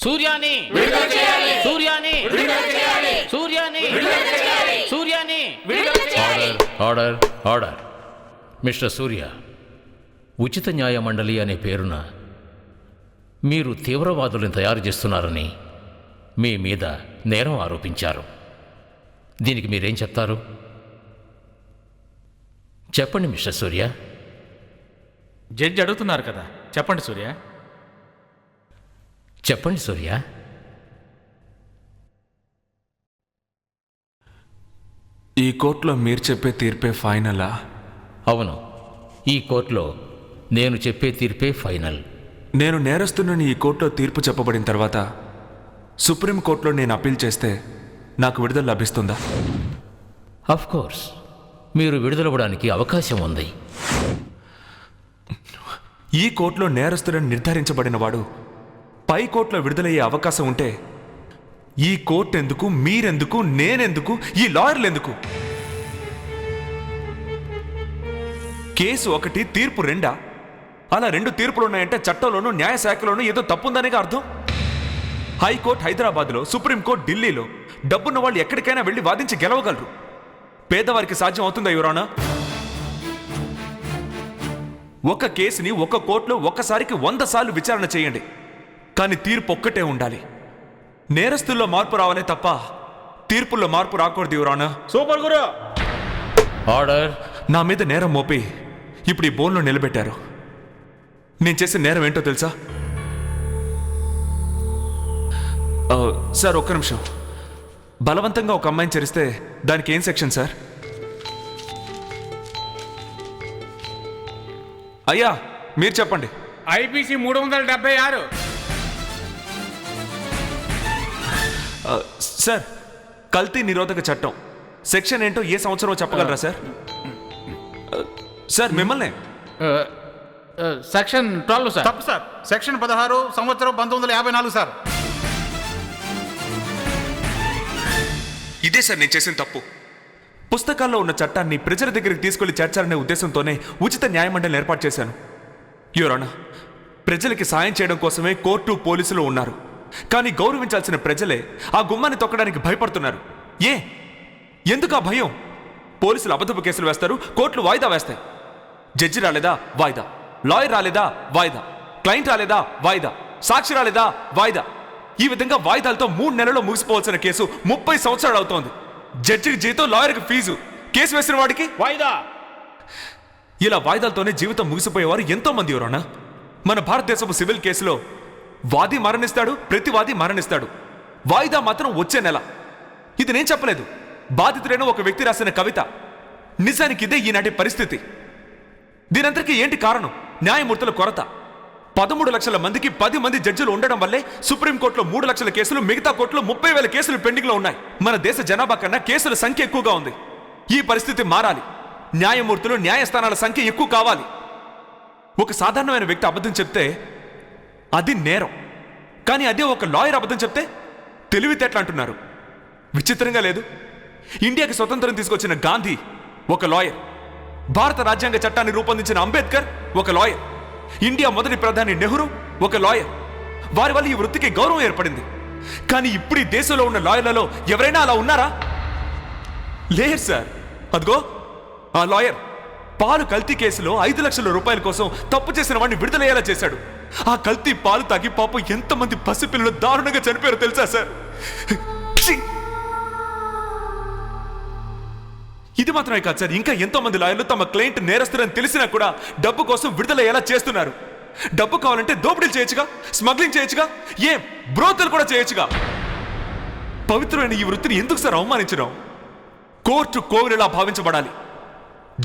సూర్యాని సూర్యాని సూర్యాని సూర్యాని order order order. Mister సూర్య, ఉచిత న్యాయ మండలి అనే పేరున మీరు తీవ్రవాదులను తయారు చేస్తున్నారని మీ మీద నేరం ఆరోపించారు. దీనికి మీరేం చెప్తారు? చెప్పండి మిస్టర్ సూర్య. జడ్జి అడుగుతున్నారు కదా, చెప్పండి సూర్య. చెప్పండి సూర్య. ఈ కోర్టులో మీరు చెప్పే తీర్పే ఫైనలా? అవును, ఈ కోర్టులో నేను చెప్పే తీర్పే ఫైనల్. నేను నేరస్తునని ఈ కోర్టులో తీర్పు చెప్పబడిన తర్వాత సుప్రీంకోర్టులో నేను అప్పీల్ చేస్తే నాకు విడుదల లభిస్తుందా? అఫ్ కోర్స్, మీరు విడుదలవ్వడానికి అవకాశం ఉంది. ఈ కోర్టులో నేరస్తుడని నిర్ధారించబడిన వాడు పై కోర్టులో విడుదలయ్యే అవకాశం ఉంటే ఈ కోర్టు ఎందుకు, మీరెందుకు, నేనెందుకు, ఈ లాయర్లు ఎందుకు? కేసు ఒకటి, తీర్పు రెండా? అలా రెండు తీర్పులు ఉన్నాయంటే చట్టంలోనూ న్యాయశాఖలోనూ ఏదో తప్పుందనేగా అర్థం. హైకోర్టు హైదరాబాద్లో, సుప్రీంకోర్టు ఢిల్లీలో. డబ్బున్న వాళ్ళు ఎక్కడికైనా వెళ్ళి వాదించి గెలవగలరు. పేదవారికి సాధ్యం అవుతుందా యువరానా? ఒక కేసుని ఒక కోర్టులో ఒక్కసారికి 100 సార్లు విచారణ చేయండి, కానీ తీర్పు ఒక్కటే ఉండాలి. నేరస్తుల్లో మార్పు రావాలే తప్ప తీర్పుల్లో మార్పు రాకూడదు యువరానా. సూపర్ గురు. ఆర్డర్. నా మీద నేరం మోపి ఇప్పుడు ఈ బోన్లో నిలబెట్టారు. నేను చేసిన నేరం ఏంటో తెలుసా? సార్ ఒక్క నిమిషం. బలవంతంగా ఒక అమ్మాయిని చరిస్తే దానికి ఏం సెక్షన్ సార్? అయ్యా మీరు చెప్పండి. ఐపీసీ 376. సార్ కల్తీ నిరోధక చట్టం సెక్షన్ ఏంటో ఏ సంవత్సరం చెప్పగలరా సార్? సార్ మిమ్మల్ని సెక్షన్ 12 సార్. తప్పు సార్. సెక్షన్ 16 సంవత్సరం 1954 సార్. ఇదే సార్ నేను చేసిన తప్పు. పుస్తకాల్లో ఉన్న చట్టాన్ని ప్రజల దగ్గరికి తీసుకెళ్లి చేర్చాలనే ఉద్దేశంతోనే ఉచిత న్యాయమండలిని ఏర్పాటు చేశాను. యువరానా, ప్రజలకి సాయం చేయడం కోసమే కోర్టు, పోలీసులు ఉన్నారు. కానీ గౌరవించాల్సిన ప్రజలే ఆ గుమ్మాన్ని తొక్కడానికి భయపడుతున్నారు. ఎందుకు ఆ భయం? పోలీసులు అబద్ధపు కేసులు వేస్తారు, కోర్టులు వాయిదా వేస్తాయి. జడ్జి రాలేదా? వాయిదా. లాయర్ రాలేదా? వాయిదా. క్లయింట్ రాలేదా? వాయిదా. సాక్షి రాలేదా? వాయిదా. ఈ విధంగా వాయిదాలతో 3 నెలల్లో ముగిసిపోవాల్సిన కేసు 30 సంవత్సరాలు అవుతోంది. జడ్జికి జీతం, లాయర్కి ఫీజు, కేసు వేసిన వాడికి వాయిదా. ఇలా వాయిదాలతోనే జీవితం ముగిసిపోయేవారు ఎంతో మంది ఎవరన్నా. మన భారతదేశపు సివిల్ కేసులో వాది మరణిస్తాడు, ప్రతివాది మరణిస్తాడు. వాయిదా మాత్రం వచ్చే నెల. ఇది నేను చెప్పలేదు, బాధితుడైన ఒక వ్యక్తి రాసిన కవిత. నిజానికి ఇదే ఈనాటి పరిస్థితి. దీనంతటికీ ఏంటి కారణం? న్యాయమూర్తుల కొరత. 13 లక్షల మందికి 10 మంది జడ్జిలు ఉండడం వల్లే సుప్రీంకోర్టులో 3 లక్షల కేసులు, మిగతా కోర్టులో 30,000 కేసులు పెండింగ్లో ఉన్నాయి. మన దేశ జనాభా కన్నా కేసుల సంఖ్య ఎక్కువగా ఉంది. ఈ పరిస్థితి మారాలి. న్యాయమూర్తులు, న్యాయస్థానాల సంఖ్య ఎక్కువ కావాలి. ఒక సాధారణమైన వ్యక్తి అబద్ధం చెప్తే అది నేరం, కానీ అదే ఒక లాయర్ అబద్ధం చెప్తే తెలివితేటలు అంటున్నారు. విచిత్రంగా లేదు? ఇండియాకి స్వతంత్రం తీసుకొచ్చిన గాంధీ ఒక లాయర్, భారత రాజ్యాంగ చట్టాన్ని రూపొందించిన అంబేద్కర్ ఒక లాయర్, ఇండియా మొదటి ప్రధాని నెహ్రూ ఒక లాయర్. వారి వల్ల ఈ వృత్తికి గౌరవం ఏర్పడింది. కానీ ఇప్పుడు ఈ దేశంలో ఉన్న లాయర్లలో ఎవరైనా అలా ఉన్నారా? లేరు సార్. అదిగో ఆ లాయర్ పాలు కల్తీ కేసులో 5 లక్షల రూపాయల కోసం తప్పు చేసిన వాడిని విడుదలయ్యేలా చేశాడు. ఆ కల్తీ పాలు తాగి పాపం ఎంతమంది పసిపిల్లలు దారుణంగా చనిపోయారో తెలుసా సార్? ఇది మాత్రమే కాదు సార్, ఇంకా ఎంతో మంది లాయర్లు తమ క్లయింట్ నేరస్తులని తెలిసినా కూడా డబ్బు కోసం విడుదలయ్యేలా చేస్తున్నారు. డబ్బు కావాలంటే దోపిడీలు చేయొచ్చుగా, స్మగ్లింగ్ చేయొచ్చుగా, బ్రోతలు కూడా చేయొచ్చుగా. పవిత్రమైన ఈ వృత్తిని ఎందుకు సార్ అవమానించడం? కోర్టు కోవిలలా భావించబడాలి.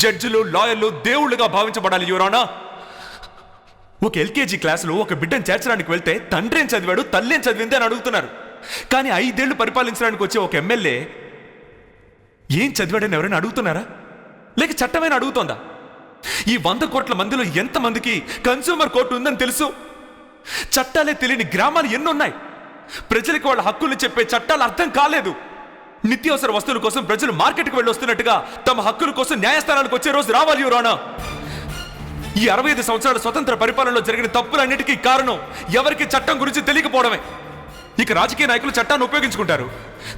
జడ్జిలు, లాయర్లు దేవుళ్ళుగా భావించబడాలి. యువరానా, ఒక ఎల్కేజీ క్లాసులో ఒక బిడ్డను చేర్చడానికి వెళ్తే తండ్రి ఏం చదివాడు, తల్లి ఏం చదివింది అని అడుగుతున్నారు. కానీ 5 ఏళ్లు పరిపాలించడానికి వచ్చే ఒక ఎమ్మెల్యే ఏం చదివాడని ఎవరైనా అడుగుతున్నారా? లేక చట్టమైనా అడుగుతోందా? ఈ 100 కోట్ల మందిలో ఎంతమందికి కన్స్యూమర్ కోర్టు ఉందని తెలుసు? చట్టాలే తెలియని గ్రామాలు ఎన్నున్నాయి. ప్రజలకు వాళ్ళ హక్కులు చెప్పే చట్టాలు అర్థం కాలేదు. నిత్యావసర వస్తువుల కోసం ప్రజలు మార్కెట్కి వెళ్ళి వస్తున్నట్టుగా తమ హక్కుల కోసం న్యాయస్థానాలకు వచ్చే రోజు రావాలి యువరానా. ఈ 65 సంవత్సరాల స్వతంత్ర పరిపాలనలో జరిగిన తప్పులన్నిటికీ కారణం ఎవరికి చట్టం గురించి తెలియకపోవడమే. ఇక రాజకీయ నాయకులు చట్టాన్ని ఉపయోగించుకుంటారు.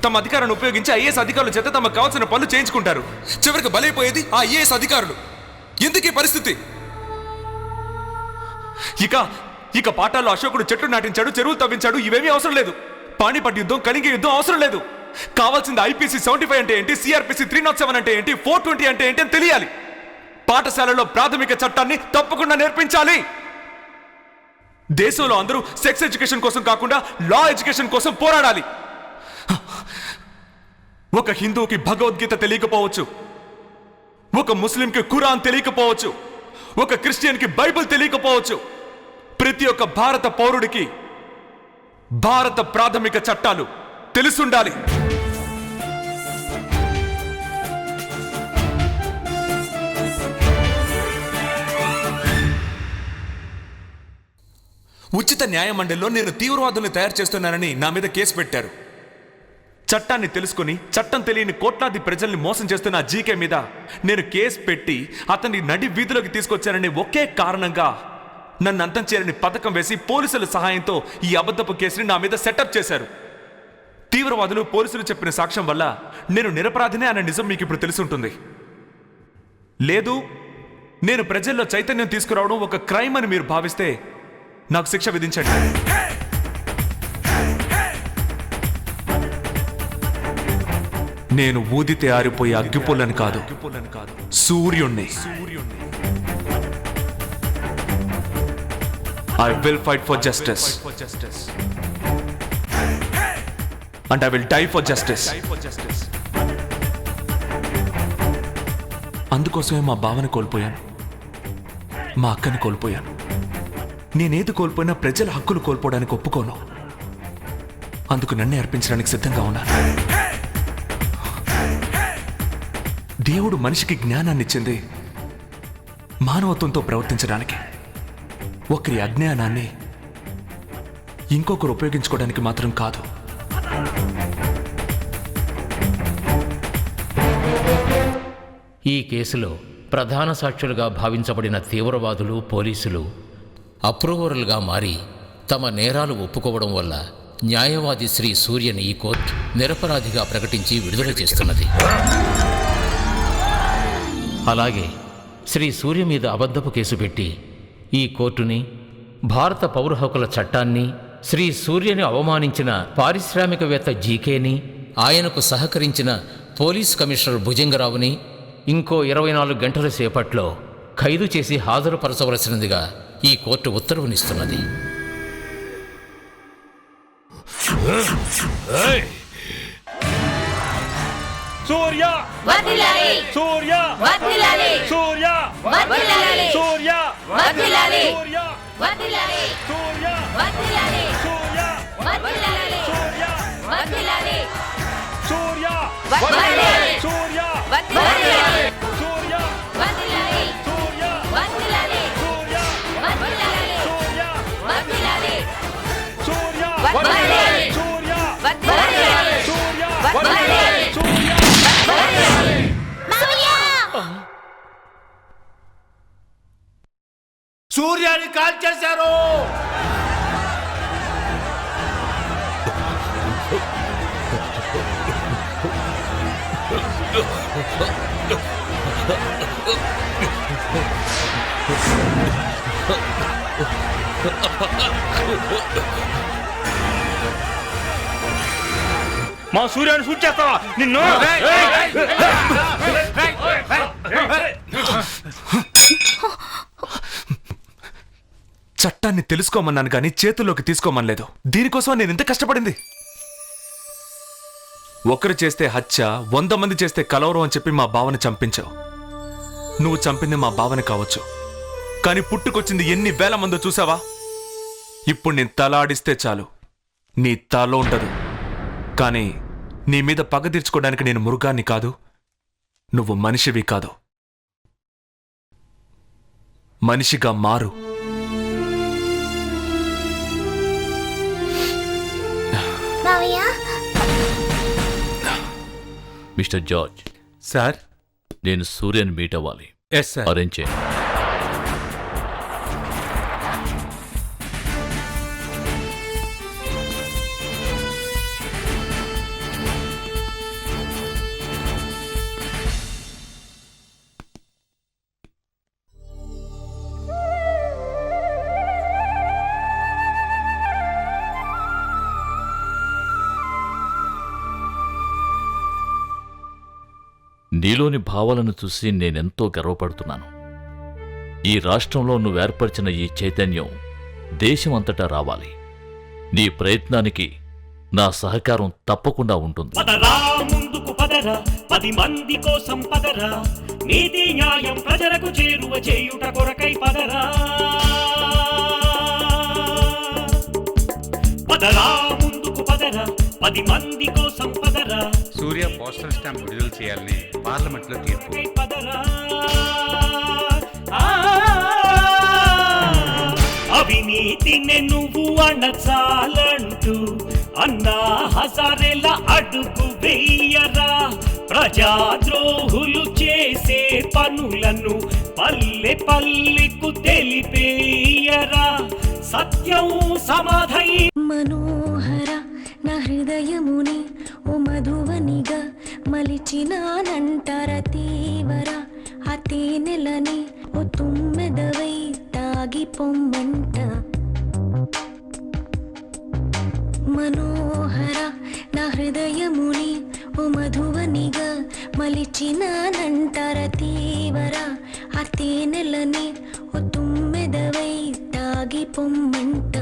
తమ అధికారాన్ని ఉపయోగించి ఐఏఎస్ అధికారుల చేత తమకు కావాల్సిన పనులు చేయించుకుంటారు. చివరికి బలైపోయేది ఆ ఐఏఎస్ అధికారులు. ఎందుకు ఈ పరిస్థితి? ఇక పాఠాల్లో అశోకుడు చెట్లు నాటించాడు, చెరువులు తవ్వించాడు, ఇవేమీ అవసరం లేదు. పాణిపట్ యుద్ధం, కళింగ యుద్ధం అవసరం లేదు. కావాల్సింది ఐపీసీ 75 అంటే ఏంటి, సిఆర్పిసి 307 అంటే ఏంటి, 420 అంటే ఏంటి అని తెలియాలి. పాఠశాలలో ప్రాథమిక చట్టాన్ని తప్పకుండా నేర్పించాలి. దేశంలో అందరూ సెక్స్ ఎడ్యుకేషన్ కోసం కాకుండా లా ఎడ్యుకేషన్ కోసం పోరాడాలి. ఒక హిందువుకి భగవద్గీత తెలియకపోవచ్చు, ఒక ముస్లింకి ఖురాన్ తెలియకపోవచ్చు, ఒక క్రిస్టియన్కి బైబిల్ తెలియకపోవచ్చు. ప్రతి ఒక్క భారత పౌరుడికి భారత ప్రాథమిక చట్టాలు తెలుసుండాలి. ఉచిత న్యాయ మండలిలో నేను తీవ్రవాదుల్ని తయారు చేస్తున్నానని నా మీద కేసు పెట్టారు. చట్టాన్ని తెలుసుకుని చట్టం తెలియని కోట్లాది ప్రజల్ని మోసం చేస్తున్న జీకే మీద నేను కేసు పెట్టి అతన్ని నడి వీధిలోకి తీసుకొచ్చానని ఒకే కారణంగా నన్ను అంతం చేరని పథకం వేసి పోలీసుల సహాయంతో ఈ అబద్ధపు కేసుని నా మీద సెటప్ చేశారు. తీవ్రవాదులు పోలీసులు చెప్పిన సాక్ష్యం వల్ల నేను నిరపరాధినే అనే నిజం మీకు ఇప్పుడు తెలుసుంటుంది. లేదు, నేను ప్రజల్లో చైతన్యం తీసుకురావడం ఒక క్రైమ్ అని మీరు భావిస్తే నాకు శిక్ష విధించండి. నేను ఊదితే ఆరిపోయే అగ్గిపుల్లని కాదు, సూర్యుణ్ణి. I will fight for justice. And I will die for justice. అందుకోసమే మా బావని కోల్పోయాను, మా అక్కని కోల్పోయాను. నేనేది కోల్పోయినా ప్రజల హక్కులు కోల్పోవడానికి ఒప్పుకోను. అందుకు నన్నే అర్పించడానికి సిద్ధంగా ఉన్నాను. దేవుడు మనిషికి జ్ఞానాన్ని ఇచ్చింది మానవత్వంతో ప్రవర్తించడానికి. ఒకరి అజ్ఞానాన్ని ఇంకొకరు ఉపయోగించుకోవడానికి మాత్రం కాదు. ఈ కేసులో ప్రధాన సాక్షులుగా భావించబడిన తీవ్రవాదులు, పోలీసులు అప్రూవర్లుగా మారి తమ నేరాలు ఒప్పుకోవడం వల్ల న్యాయవాది శ్రీ సూర్యని ఈ కోర్టు నిరపరాధిగా ప్రకటించి విడుదల చేస్తున్నది. అలాగే శ్రీ సూర్య మీద అబద్ధపు కేసు పెట్టి ఈ కోర్టుని, భారత పౌర హక్కుల చట్టాన్ని, శ్రీ సూర్యని అవమానించిన పారిశ్రామికవేత్త జీకేని, ఆయనకు సహకరించిన పోలీస్ కమిషనర్ భుజంగరావుని ఇంకో 24 గంటల సేపట్లో ఖైదు చేసి హాజరుపరచవలసినదిగా ఈ కోర్టు ఉత్తర్వునిస్తున్నది. సూర్య వర్ధిల్లాలి, సూర్య వర్ధిల్లాలి, సూర్య వర్ధిల్లాలి, సూర్య వర్ధిల్లాలి, సూర్య వర్ధిల్లాలి, సూర్య వర్ధిల్లాలి, సూర్య వర్ధిల్లాలి, సూర్య వర్ధిల్లాలి, సూర్య వర్ధిల్లాలి, సూర్య వర్ధిల్లాలి, సూర్య వర్ధిల్లాలి, సూర్య వర్ధిల్లాలి, సూర్య వర్ధిల్లాలి, సూర్య వర్ధిల్లాలి, సూర్య వర్ధిల్లాలి, సూర్య వర్ధిల్లాలి, సూర్య వర్ధిల్లాలి, సూర్య సూర్యాన్ని కాల్ చేశారు. మా సూర్యాన్ని షూట్ చేస్తావా నిన్ను? చట్టాన్ని తెలుసుకోమన్నాను కానీ చేతుల్లోకి తీసుకోమనలేదు. దీనికోసం నేను ఎంత కష్టపడింది. ఒకరు చేస్తే హత్య, 100 మంది చేస్తే కలవరం అని చెప్పి మా బావని చంపించావు. నువ్వు చంపింది మా బావని కావచ్చు, కానీ పుట్టుకొచ్చింది ఎన్ని వేల మందో చూసావా? ఇప్పుడు నేను తల ఆడిస్తే చాలు, నీ తల ఉండదు. కానీ నీ మీద పగ తీర్చుకోవడానికి నేను మృగాన్ని కాదు, నువ్వు మనిషివి కాదు. మనిషిగా మారు. Mister George. సార్, నేను సూర్యని మీట్ అవ్వాలి. Yes sir. అరేంజ్ చేయండి. నీలోని భావాలను చూసి నేనెంతో గర్వపడుతున్నాను. ఈ రాష్ట్రంలో నువ్వు ఏర్పరిచిన ఈ చైతన్యం దేశమంతటా రావాలి. నీ ప్రయత్నానికి నా సహకారం తప్పకుండా ఉంటుంది. పదరా ముందుకు పదరా, 10 మంది కోసం పదరా, నీతి న్యాయం ప్రజలకు చేరువ చేయుట కొరకై పదరా. పదరా ముందుకు పదరా, 10 మంది కోసం పదరా, సూర్య పోస్టల్ స్టాంప్ విడుదల చేయాలని పార్లమెంట్ లో తీర్పు. పదరా. అవినీతిని నువ్వు అణచాలంటూ అన్నా హజారేల అడుగు వెయ్యరా. ప్రజాద్రోహులు చేసే పనులను పల్లె పల్లెకు తెలిపేయరా. సత్యం సమాధై మనోహర నా హృదయముని ఓ మధువనిగా మలిచినానంటర తీవర ఆ తేనెలని ఓ తుమ్మెదవై తాగి పొమ్మంట. మనోహర నా హృదయముని ఓ మధువనిగా మలిచినానంటర తీవర ఆ తేనెలని ఓ తుమ్మెదవై తాగి పొమ్మంట.